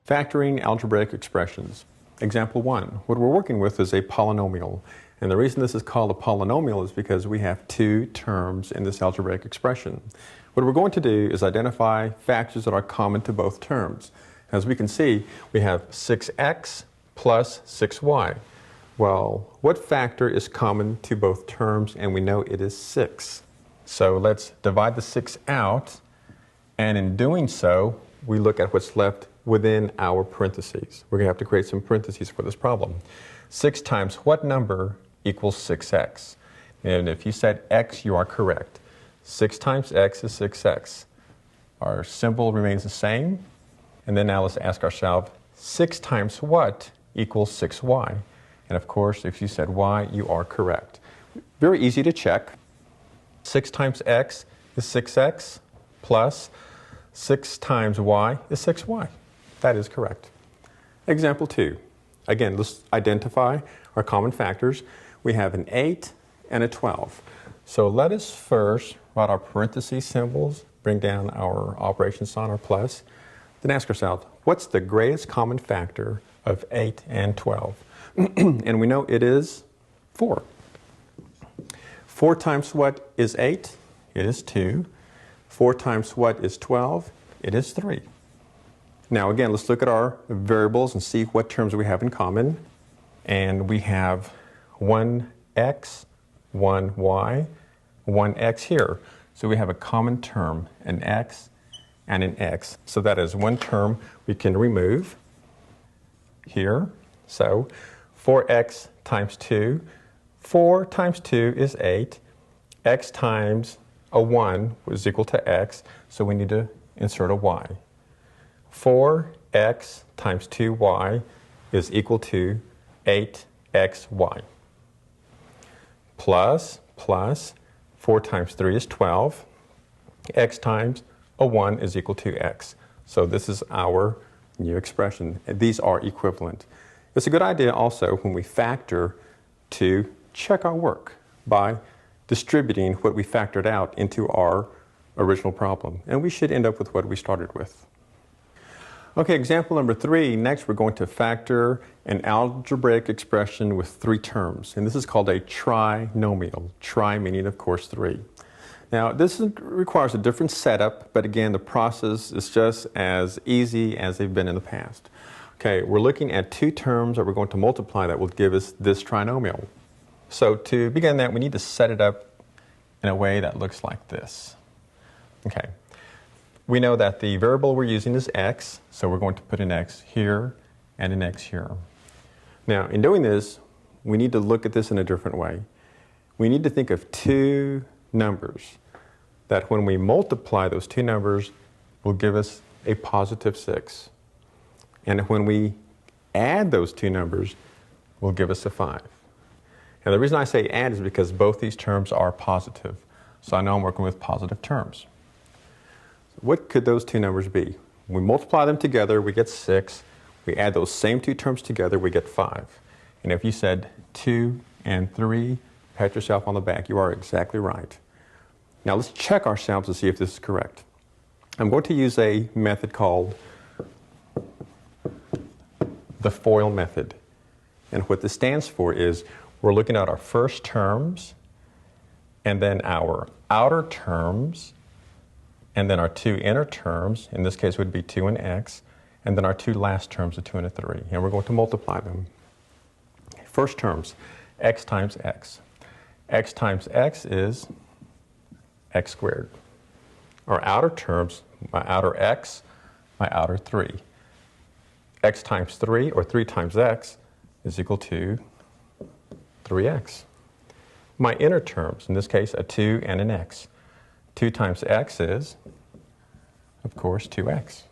Factoring algebraic expressions. Example 1. What we're working with is a polynomial. And the reason this is called a polynomial is because we have two terms in this algebraic expression. What we're going to do is identify factors that are common to both terms. As we can see, we have 6x plus 6y. Well, what factor is common to both terms? And we know it is 6. So let's divide the 6 out, and in doing so, we look at what's left within our parentheses. We're going to have to create some parentheses for this problem. 6 times what number equals 6x? And if you said x, you are correct. 6 times x is 6x. Our symbol remains the same. And then now let's ask ourselves, 6 times what equals 6y? And of course, if you said y, you are correct. Very easy to check. 6 times x is 6x plus 6 times y is 6y. That is correct. Example 2. Again, let's identify our common factors. We have an 8 and a 12. So let us first write our parentheses symbols, bring down our operation sign or plus, then ask ourselves, what's the greatest common factor of 8 and 12? And we know it is 4. 4 times what is 8? It is 2. 4 times what is 12? It is 3. Now again, let's look at our variables and see what terms we have in common. And we have 1x, 1y, 1x here. So we have a common term, an x and an x. So that is one term we can remove here. So 4x times 2. 4 times 2 is 8. X times a 1 is equal to x, so we need to insert a y. 4x times 2y is equal to 8xy. Plus 4 times 3 is 12. X times a 1 is equal to x. So this is our new expression. These are equivalent. It's a good idea also when we factor to check our work by distributing what we factored out into our original problem. And we should end up with what we started with. Okay, example number 3. Next, we're going to factor an algebraic expression with 3 terms. And this is called a trinomial. Tri meaning, of course, 3. Now, this requires a different setup, but again, the process is just as easy as they've been in the past. Okay, we're looking at 2 terms that we're going to multiply that will give us this trinomial. So to begin that, we need to set it up in a way that looks like this. Okay. We know that the variable we're using is x, so we're going to put an x here and an x here. Now, in doing this, we need to look at this in a different way. We need to think of 2 numbers that when we multiply those 2 numbers will give us a positive 6. And when we add those 2 numbers, will give us a 5. Now, the reason I say add is because both these terms are positive. So I know I'm working with positive terms. What could those 2 numbers be? We multiply them together, we get 6. We add those same 2 terms together, we get 5. And if you said 2 and 3, pat yourself on the back. You are exactly right. Now let's check ourselves to see if this is correct. I'm going to use a method called the FOIL method. And what this stands for is we're looking at our first terms, and then our outer terms, and then our 2 inner terms, in this case would be 2 and x, and then our 2 last terms, a 2 and a 3. And we're going to multiply them. First terms, x times x. X times x is x squared. Our outer terms, my outer x, my outer 3. X times 3, or 3 times x, is equal to 3x. My inner terms, in this case, a 2 and an x. 2 times x is, of course, 2x.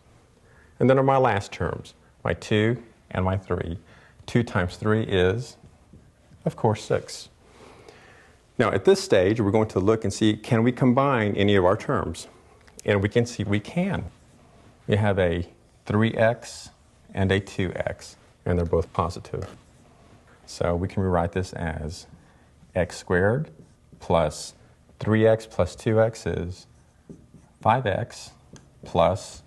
And then are my last terms, my 2 and my 3. 2 times 3 is, of course, 6. Now, at this stage, we're going to look and see, can we combine any of our terms? And we can see we can. We have a 3x and a 2x, and they're both positive. So we can rewrite this as x squared plus 3x plus 2x is 5x plus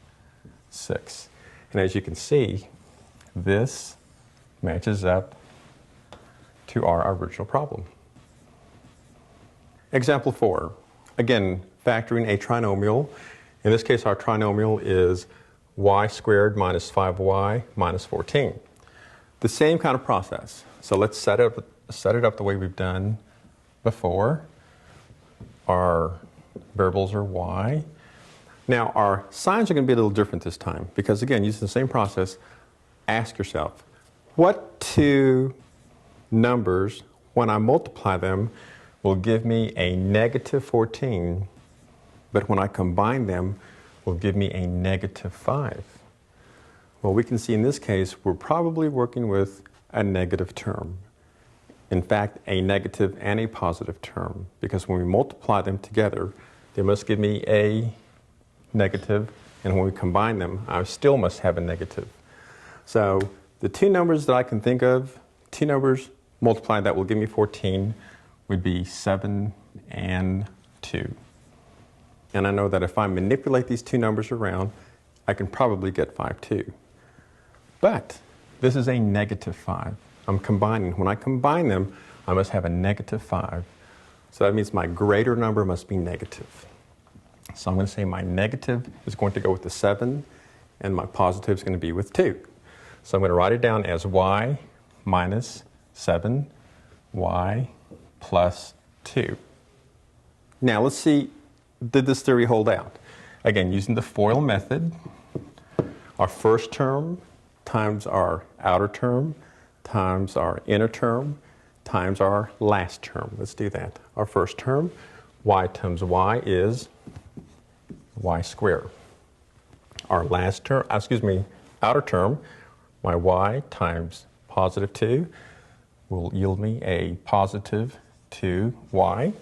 6. And as you can see, this matches up to our original problem. Example 4. Again, factoring a trinomial. In this case, our trinomial is y squared minus 5y minus 14. The same kind of process. So let's set it up the way we've done before. Our variables are y. Now, our signs are going to be a little different this time because, again, using the same process, ask yourself, what two numbers, when I multiply them, will give me a negative 14, but when I combine them, will give me a negative 5? Well, we can see in this case, we're probably working with a negative term. In fact, a negative and a positive term, because when we multiply them together, they must give me a negative, and when we combine them, I still must have a negative. So the two numbers that I can think of, two numbers multiplied that will give me 14, would be 7 and 2. And I know that if I manipulate these two numbers around, I can probably get 5 too. But this is a negative 5. I'm combining. When I combine them, I must have a negative 5. So that means my greater number must be negative. So I'm going to say my negative is going to go with the 7, and my positive is going to be with 2. So I'm going to write it down as y minus 7, y plus 2. Now let's see, did this theory hold out? Again, using the FOIL method, our first term times our outer term times our inner term times our last term. Let's do that. Our first term, y times y is y squared. Our last term, outer term, my y times positive 2 will yield me a positive 2y.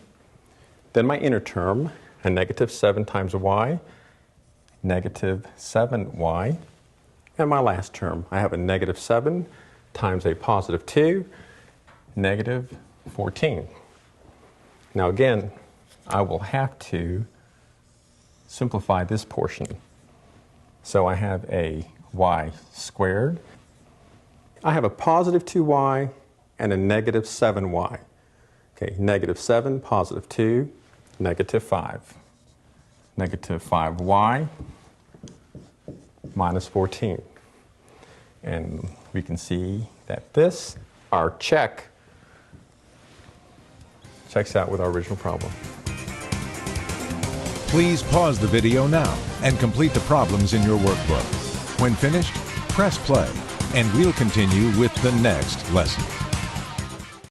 Then my inner term, a negative 7 times y, negative 7y. And my last term, I have a negative 7 times a positive 2, negative 14. Now again, I will have to simplify this portion. So I have a y squared. I have a positive 2y and a negative 7y. Okay, negative 7, positive 2, negative 5. Negative 5y minus 14. And we can see that this, our checks out with our original problem. Please pause the video now and complete the problems in your workbook. When finished, press play, and we'll continue with the next lesson.